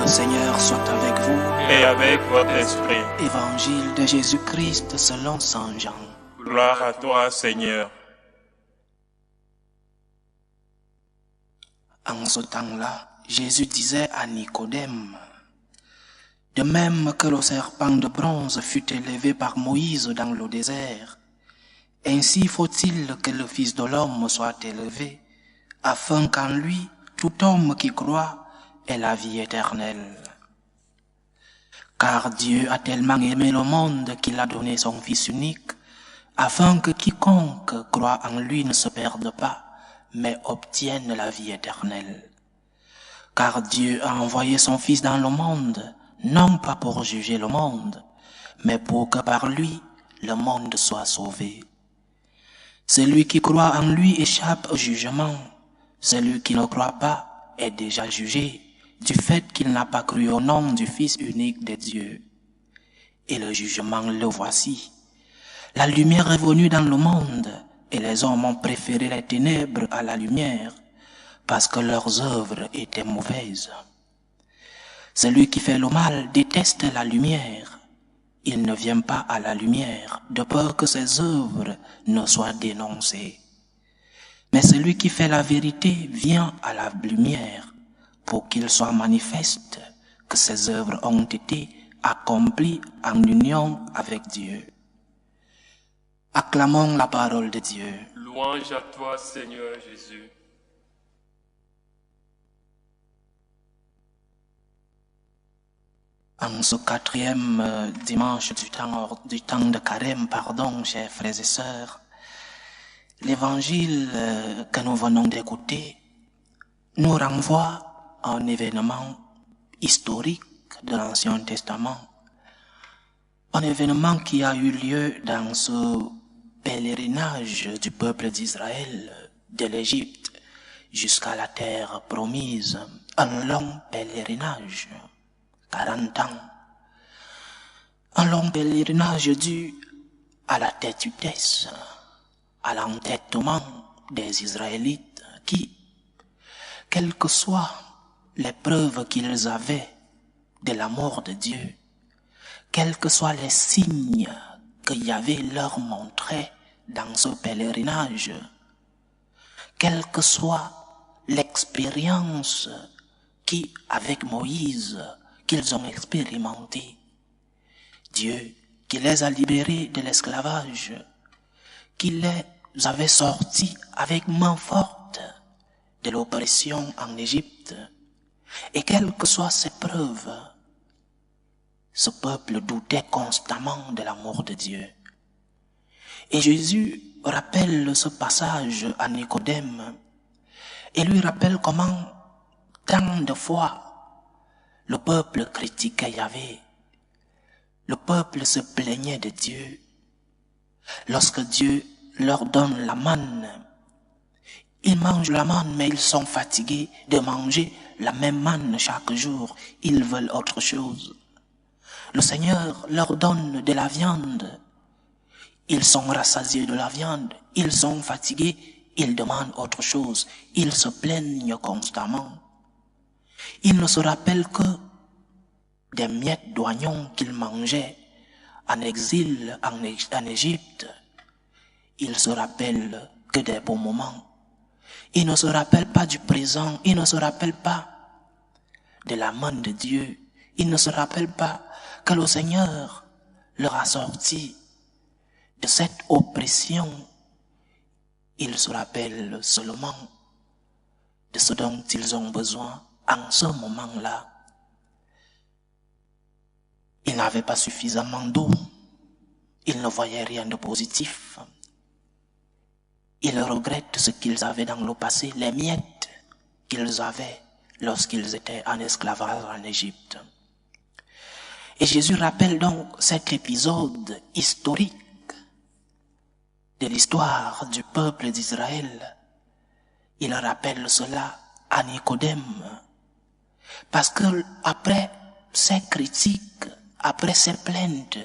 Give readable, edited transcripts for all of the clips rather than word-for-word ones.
Le Seigneur soit avec vous. Et avec votre esprit. Évangile de Jésus-Christ selon Saint Jean. Gloire à toi, Seigneur. En ce temps-là, Jésus disait à Nicodème: de même que le serpent de bronze fut élevé par Moïse dans le désert, ainsi faut-il que le Fils de l'homme soit élevé, afin qu'en lui, tout homme qui croit ait la vie éternelle. Car Dieu a tellement aimé le monde qu'il a donné son Fils unique, afin que quiconque croit en lui ne se perde pas, mais obtienne la vie éternelle. Car Dieu a envoyé son Fils dans le monde, non pas pour juger le monde, mais pour que par lui, le monde soit sauvé. Celui qui croit en lui échappe au jugement. Celui qui ne croit pas est déjà jugé, du fait qu'il n'a pas cru au nom du Fils unique de Dieu. Et le jugement, le voici. La lumière est venue dans le monde, et les hommes ont préféré les ténèbres à la lumière, parce que leurs œuvres étaient mauvaises. Celui qui fait le mal déteste la lumière. Il ne vient pas à la lumière, de peur que ses œuvres ne soient dénoncées. Mais celui qui fait la vérité vient à la lumière, pour qu'il soit manifeste que ses œuvres ont été accomplies en union avec Dieu. Acclamons la parole de Dieu. Louange à toi, Seigneur Jésus. En ce quatrième dimanche du temps de carême, chers frères et sœurs, l'évangile que nous venons d'écouter nous renvoie à un événement historique de l'Ancien Testament, un événement qui a eu lieu dans ce pèlerinage du peuple d'Israël de l'Égypte jusqu'à la terre promise, un long pèlerinage. 40 ans. Un long pèlerinage dû à la têtudesse, à l'entêtement des Israélites qui, quelles que soient les preuves qu'ils avaient de la mort de Dieu, quels que soient les signes que Yahvé leur montrait dans ce pèlerinage, quelle que soit l'expérience qui, avec Moïse, qu'ils ont expérimenté. Dieu qui les a libérés de l'esclavage, qui les avait sortis avec main forte de l'oppression en Égypte. Et quelles que soient ces preuves, ce peuple doutait constamment de l'amour de Dieu. Et Jésus rappelle ce passage à Nicodème et lui rappelle comment tant de fois le peuple critiquait Yahvé. Le peuple se plaignait de Dieu. Lorsque Dieu leur donne la manne, ils mangent la manne, mais ils sont fatigués de manger la même manne chaque jour. Ils veulent autre chose. Le Seigneur leur donne de la viande. Ils sont rassasiés de la viande. Ils sont fatigués. Ils demandent autre chose. Ils se plaignent constamment. Ils ne se rappellent que des miettes d'oignons qu'ils mangeaient en exil en Égypte. Ils se rappellent que des bons moments. Ils ne se rappellent pas du présent. Ils ne se rappellent pas de la main de Dieu. Ils ne se rappellent pas que le Seigneur leur a sorti de cette oppression. Ils se rappellent seulement de ce dont ils ont besoin en ce moment-là. Ils n'avaient pas suffisamment d'eau. Ils ne voyaient rien de positif. Ils regrettent ce qu'ils avaient dans le passé, les miettes qu'ils avaient lorsqu'ils étaient en esclavage en Égypte. Et Jésus rappelle donc cet épisode historique de l'histoire du peuple d'Israël. Il rappelle cela à Nicodème. Parce que après ces critiques, après ces plaintes,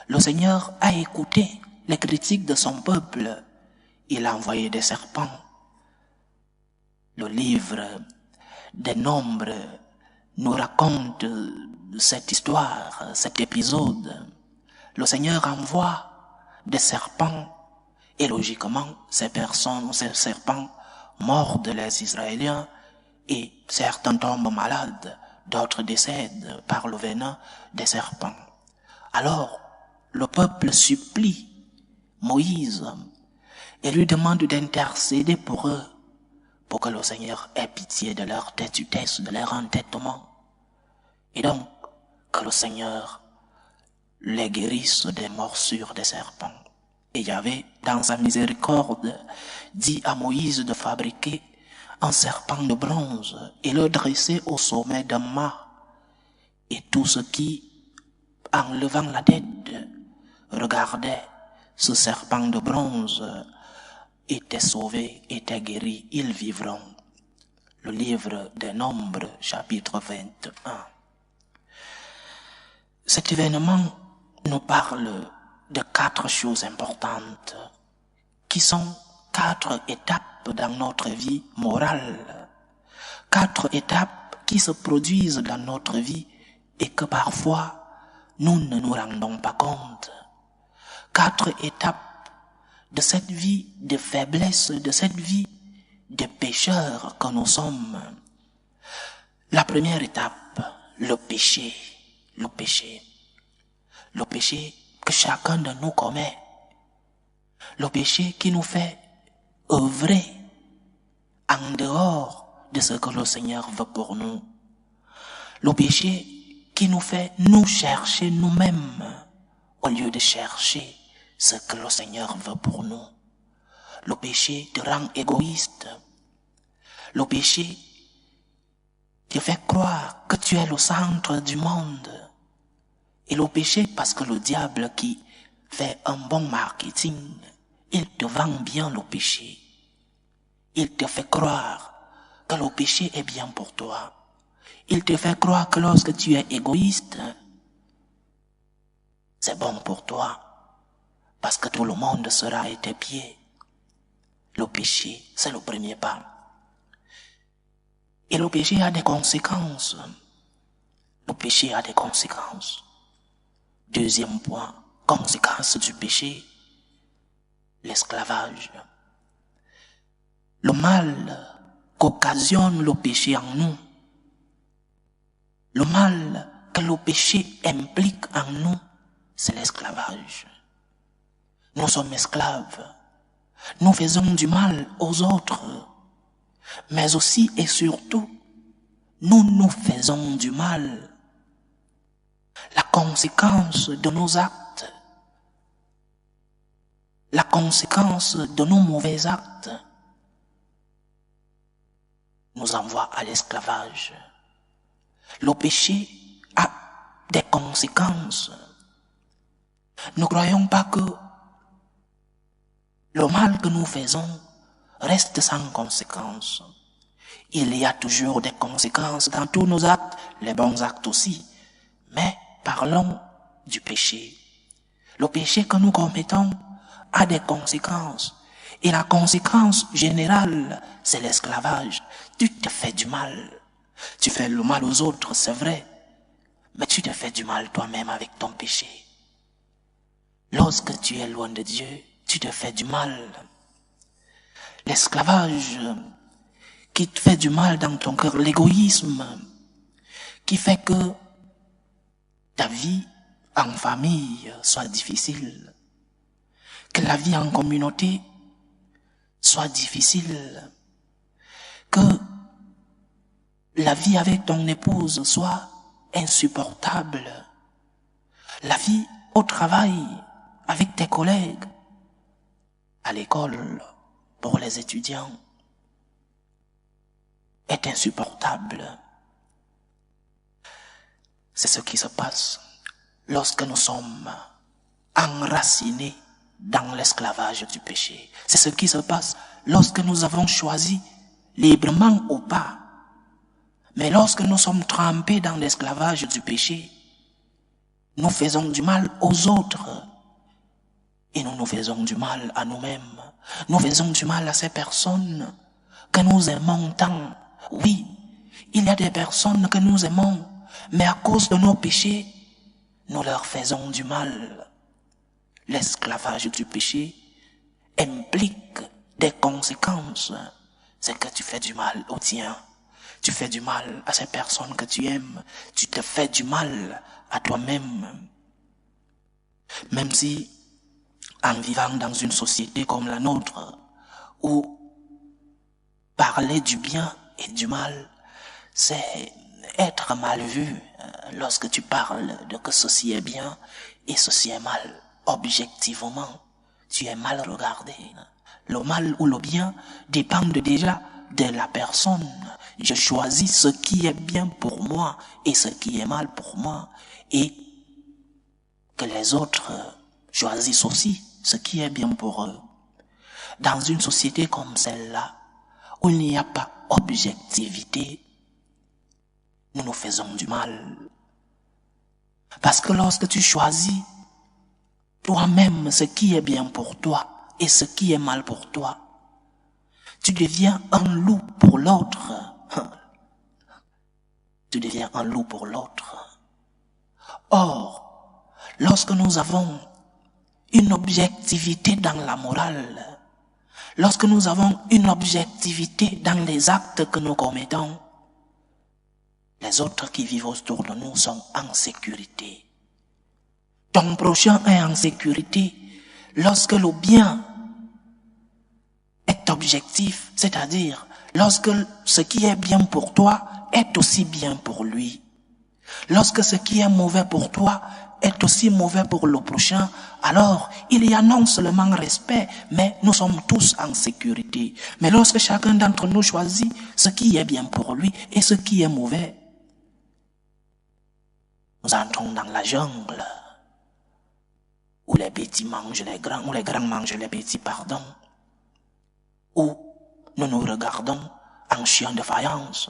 le Seigneur a écouté les critiques de son peuple. Il a envoyé des serpents. Le livre des Nombres nous raconte cette histoire, cet épisode. Le Seigneur envoie des serpents et logiquement, ces serpents mordent les Israéliens et certains tombent malades, d'autres décèdent par le venin des serpents. Alors, le peuple supplie Moïse et lui demande d'intercéder pour eux, pour que le Seigneur ait pitié de leur têtudesse, de leur entêtement. Et donc, que le Seigneur les guérisse des morsures des serpents. Et Yahvé, dans sa miséricorde, dit à Moïse de fabriquer un serpent de bronze et le dresser au sommet d'un mât. Et tout ce qui, en levant la tête, regardait ce serpent de bronze était sauvé, était guéri, ils vivront. Le livre des Nombres, chapitre 21. Cet événement nous parle de 4 choses importantes qui sont 4 étapes dans notre vie morale, 4 étapes qui se produisent dans notre vie et que parfois nous ne nous rendons pas compte. 4 étapes de cette vie de faiblesse, de cette vie de pécheurs que nous sommes. La première étape, le péché. Le péché. Le péché que chacun de nous commet. Le péché qui nous fait œuvrer en dehors de ce que le Seigneur veut pour nous. Le péché qui nous fait nous chercher nous-mêmes au lieu de chercher ce que le Seigneur veut pour nous. Le péché te rend égoïste. Le péché te fait croire que tu es le centre du monde. Et le péché, parce que le diable qui fait un bon marketing, il te vend bien le péché. Il te fait croire que le péché est bien pour toi. Il te fait croire que lorsque tu es égoïste, c'est bon pour toi. Parce que tout le monde sera à tes pieds. Le péché, c'est le premier pas. Et le péché a des conséquences. Le péché a des conséquences. Deuxième point, conséquence du péché, l'esclavage. Le mal qu'occasionne le péché en nous, le mal que le péché implique en nous, c'est l'esclavage. Nous sommes esclaves. Nous faisons du mal aux autres. Mais aussi et surtout, nous nous faisons du mal. La conséquence de nos actes, la conséquence de nos mauvais actes, nous envoie à l'esclavage. Le péché a des conséquences. Ne croyons pas que le mal que nous faisons reste sans conséquences. Il y a toujours des conséquences dans tous nos actes, les bons actes aussi. Mais parlons du péché. Le péché que nous commettons a des conséquences. Et la conséquence générale, c'est l'esclavage. Tu te fais du mal. Tu fais le mal aux autres, c'est vrai. Mais tu te fais du mal toi-même avec ton péché. Lorsque tu es loin de Dieu, tu te fais du mal. L'esclavage qui te fait du mal dans ton cœur, l'égoïsme qui fait que ta vie en famille soit difficile, que la vie en communauté soit difficile, que la vie avec ton épouse soit insupportable, la vie au travail avec tes collègues, à l'école pour les étudiants est insupportable. C'est ce qui se passe lorsque nous sommes enracinés dans l'esclavage du péché. C'est ce qui se passe lorsque nous avons choisi librement ou pas. Mais lorsque nous sommes trempés dans l'esclavage du péché, nous faisons du mal aux autres et nous nous faisons du mal à nous-mêmes. Nous faisons du mal à ces personnes que nous aimons tant. Oui, il y a des personnes que nous aimons, mais à cause de nos péchés, nous leur faisons du mal. L'esclavage du péché implique des conséquences. C'est que tu fais du mal aux tiens. Tu fais du mal à ces personnes que tu aimes. Tu te fais du mal à toi-même. Même si, en vivant dans une société comme la nôtre, où parler du bien et du mal, c'est être mal vu. Lorsque tu parles de que ceci est bien et ceci est mal, objectivement, tu es mal regardé. Le mal ou le bien dépendent déjà de la personne. Je choisis ce qui est bien pour moi et ce qui est mal pour moi, et que les autres choisissent aussi ce qui est bien pour eux. Dans une société comme celle-là, où il n'y a pas objectivité, nous nous faisons du mal. Parce que lorsque tu choisis toi-même ce qui est bien pour toi et ce qui est mal pour toi, tu deviens un loup pour l'autre. Tu deviens un loup pour l'autre. Or, lorsque nous avons une objectivité dans la morale, lorsque nous avons une objectivité dans les actes que nous commettons, les autres qui vivent autour de nous sont en sécurité. Ton prochain est en sécurité lorsque le bien est objectif, c'est-à-dire lorsque ce qui est bien pour toi est aussi bien pour lui. Lorsque ce qui est mauvais pour toi est aussi mauvais pour le prochain, alors il y a non seulement respect, mais nous sommes tous en sécurité. Mais lorsque chacun d'entre nous choisit ce qui est bien pour lui et ce qui est mauvais, nous entrons dans la jungle où les petits mangent les grands, où les grands mangent les petits, pardon, où nous nous regardons en chien de faïence,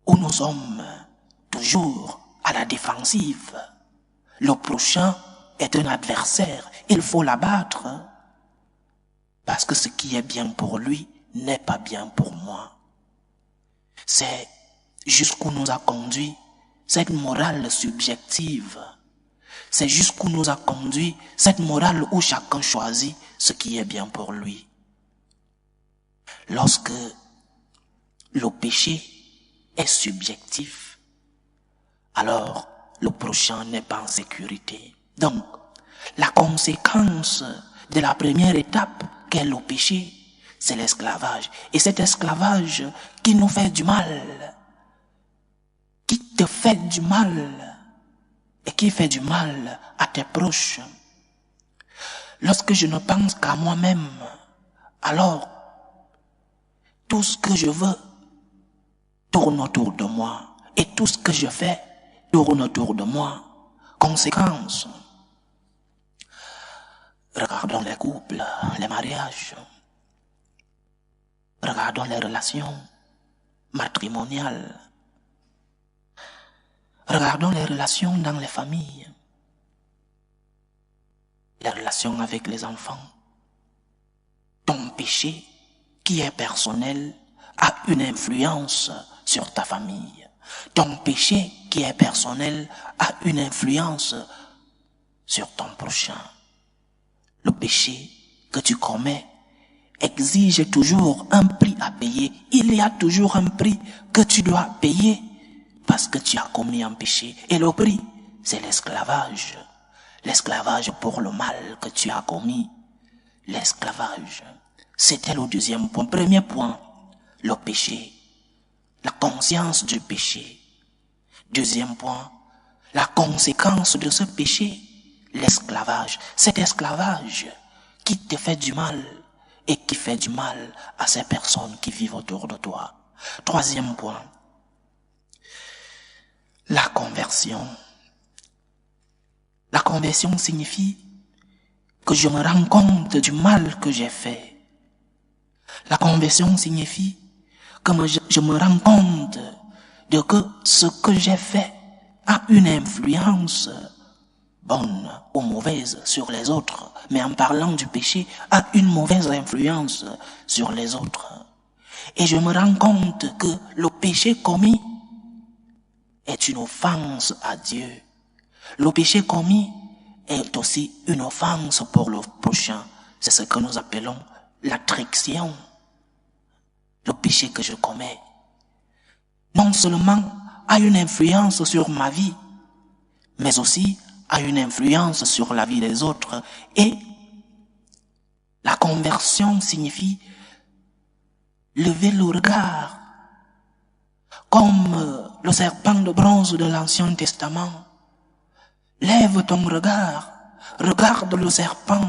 où nous sommes toujours à la défensive. Le prochain est un adversaire, il faut l'abattre, parce que ce qui est bien pour lui n'est pas bien pour moi. C'est jusqu'où nous a conduit cette morale subjective. C'est jusqu'où nous a conduit cette morale où chacun choisit ce qui est bien pour lui. Lorsque le péché est subjectif, alors le prochain n'est pas en sécurité. Donc, la conséquence de la première étape qu'est le péché, c'est l'esclavage. Et cet esclavage qui nous fait du mal, qui te fait du mal, et qui fait du mal à tes proches. Lorsque je ne pense qu'à moi-même, alors tout ce que je veux tourne autour de moi, et tout ce que je fais tourne autour de moi. Conséquence, regardons les couples, les mariages, regardons les relations matrimoniales, regardons les relations dans les familles, les relations avec les enfants. Ton péché, qui est personnel, a une influence sur ta famille. Ton péché, qui est personnel, a une influence sur ton prochain. Le péché que tu commets exige toujours un prix à payer. Il y a toujours un prix que tu dois payer parce que tu as commis un péché. Et le prix, c'est l'esclavage. L'esclavage pour le mal que tu as commis. L'esclavage. C'était le deuxième point. Premier point, le péché. La conscience du péché. Deuxième point, la conséquence de ce péché, l'esclavage. Cet esclavage qui te fait du mal et qui fait du mal à ces personnes qui vivent autour de toi. Troisième point, la conversion. La conversion signifie que je me rends compte du mal que j'ai fait. La conversion signifie que je me rends compte de que ce que j'ai fait a une influence bonne ou mauvaise sur les autres, mais en parlant du péché, a une mauvaise influence sur les autres. Et je me rends compte que le péché commis est une offense à Dieu. Le péché commis est aussi une offense pour le prochain. C'est ce que nous appelons l'attraction. Le péché que je commets, non seulement a une influence sur ma vie, mais aussi a une influence sur la vie des autres. Et la conversion signifie lever le regard, comme le serpent de bronze de l'Ancien Testament. Lève ton regard, regarde le serpent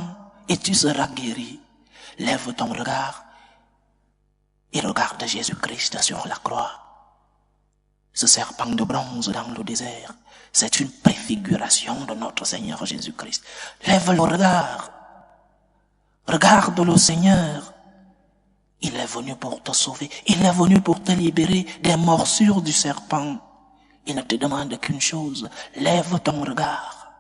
et tu seras guéri. Lève ton regard et regarde Jésus-Christ sur la croix. Ce serpent de bronze dans le désert, c'est une préfiguration de notre Seigneur Jésus-Christ. Lève le regard, regarde le Seigneur. Il est venu pour te sauver, il est venu pour te libérer des morsures du serpent. Il ne te demande qu'une chose, lève ton regard.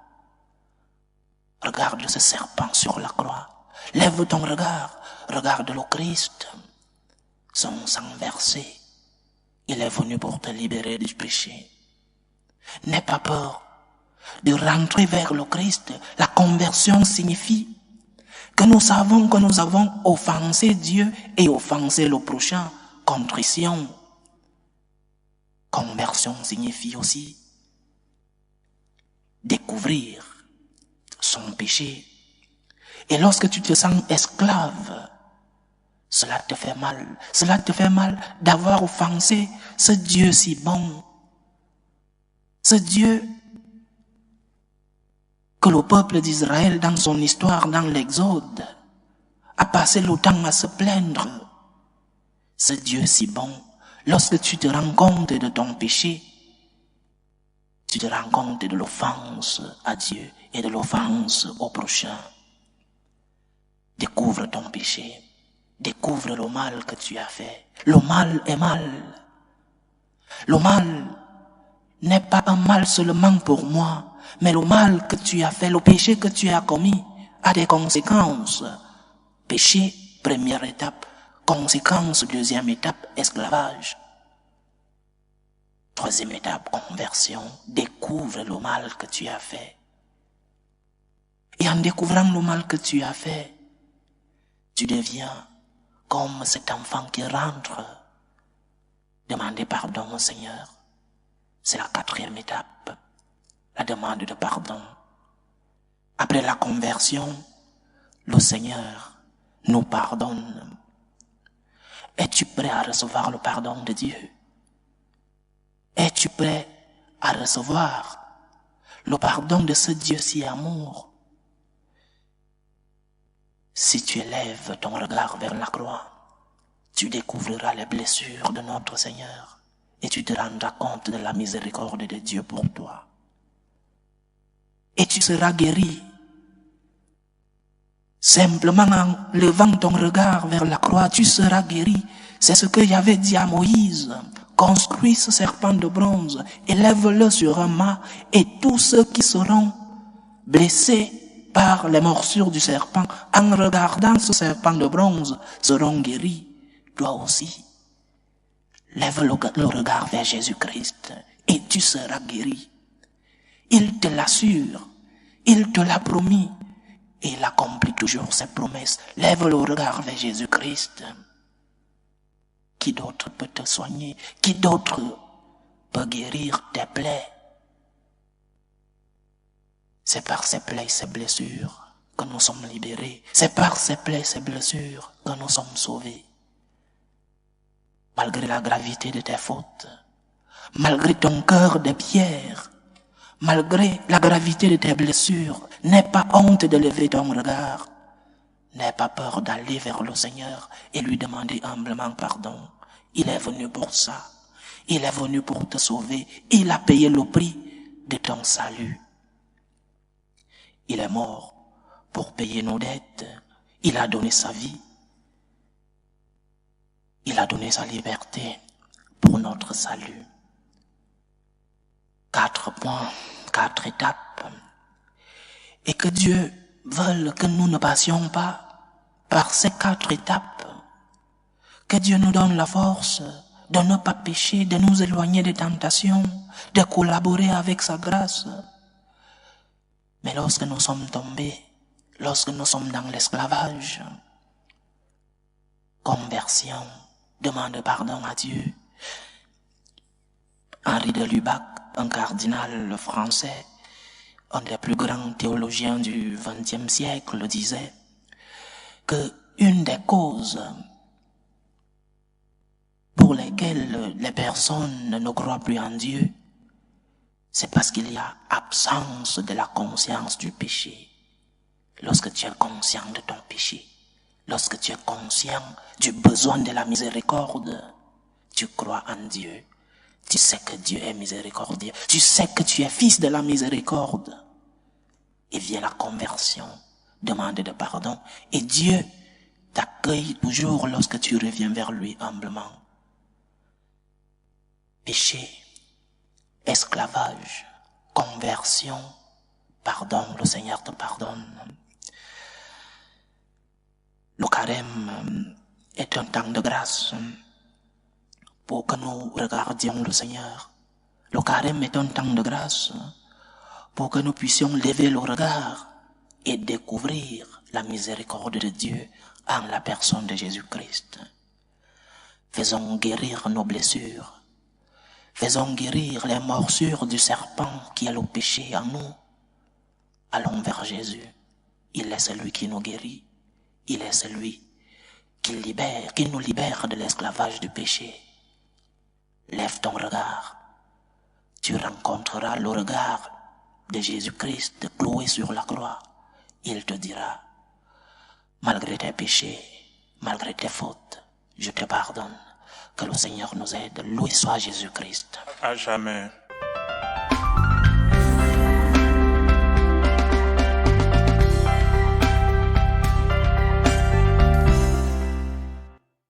Regarde ce serpent sur la croix. Lève ton regard, regarde le Christ, son sang versé. Il est venu pour te libérer du péché. N'aie pas peur de rentrer vers le Christ. La conversion signifie que nous savons que nous avons offensé Dieu et offensé le prochain. Contrition. Conversion signifie aussi découvrir son péché. Et lorsque tu te sens esclave, cela te fait mal. Cela te fait mal d'avoir offensé ce Dieu si bon. Ce Dieu que le peuple d'Israël, dans son histoire, dans l'Exode, a passé le temps à se plaindre. Ce Dieu si bon, lorsque tu te rends compte de ton péché, tu te rends compte de l'offense à Dieu et de l'offense au prochain. Découvre ton péché. Découvre le mal que tu as fait. Le mal est mal. Le mal n'est pas un mal seulement pour moi, mais le mal que tu as fait, le péché que tu as commis, a des conséquences. Péché, première étape. Conséquence, deuxième étape, esclavage. Troisième étape, conversion. Découvre le mal que tu as fait. Et en découvrant le mal que tu as fait, tu deviens comme cet enfant qui rentre, demander pardon au Seigneur. C'est la quatrième étape, la demande de pardon. Après la conversion, le Seigneur nous pardonne. Es-tu prêt à recevoir le pardon de Dieu? Es-tu prêt à recevoir le pardon de ce Dieu si amour? Si tu élèves ton regard vers la croix, tu découvriras les blessures de notre Seigneur et tu te rendras compte de la miséricorde de Dieu pour toi. Et tu seras guéri. Simplement en levant ton regard vers la croix, tu seras guéri. C'est ce que j'avais dit à Moïse. Construis ce serpent de bronze, élève-le sur un mât et tous ceux qui seront blessés par les morsures du serpent, en regardant ce serpent de bronze, seront guéris. Toi aussi, lève le regard vers Jésus-Christ et tu seras guéri. Il te l'assure, il te l'a promis et il accomplit toujours ses promesses. Lève le regard vers Jésus-Christ. Qui d'autre peut te soigner? Qui d'autre peut guérir tes plaies? C'est par ces plaies et ces blessures que nous sommes libérés. C'est par ces plaies et ces blessures que nous sommes sauvés. Malgré la gravité de tes fautes, malgré ton cœur de pierre, malgré la gravité de tes blessures, n'aie pas honte de lever ton regard. N'aie pas peur d'aller vers le Seigneur et lui demander humblement pardon. Il est venu pour ça. Il est venu pour te sauver. Il a payé le prix de ton salut. Il est mort pour payer nos dettes. Il a donné sa vie. Il a donné sa liberté pour notre salut. 4 points, 4 étapes. Et que Dieu veuille que nous ne passions pas par ces 4 étapes. Que Dieu nous donne la force de ne pas pécher, de nous éloigner des tentations, de collaborer avec sa grâce. Mais lorsque nous sommes tombés, lorsque nous sommes dans l'esclavage, conversion, demande pardon à Dieu. Henri de Lubac, un cardinal français, un des plus grands théologiens du XXe siècle, disait que une des causes pour lesquelles les personnes ne croient plus en Dieu, c'est parce qu'il y a absence de la conscience du péché. Lorsque tu es conscient de ton péché, lorsque tu es conscient du besoin de la miséricorde, tu crois en Dieu. Tu sais que Dieu est miséricordieux. Tu sais que tu es fils de la miséricorde. Et vient la conversion, demande de pardon. Et Dieu t'accueille toujours lorsque tu reviens vers lui humblement. Péché, esclavage, conversion, pardon, le Seigneur te pardonne. Le carême est un temps de grâce pour que nous regardions le Seigneur. Le carême est un temps de grâce pour que nous puissions lever le regard et découvrir la miséricorde de Dieu en la personne de Jésus-Christ. Faisons guérir nos blessures. Faisons guérir les morsures du serpent qui est le péché en nous. Allons vers Jésus. Il est celui qui nous guérit. Il est celui qui nous libère de l'esclavage du péché. Lève ton regard. Tu rencontreras le regard de Jésus-Christ cloué sur la croix. Il te dira, malgré tes péchés, malgré tes fautes, je te pardonne. Que le Seigneur nous aide. Loué soit Jésus-Christ. À jamais.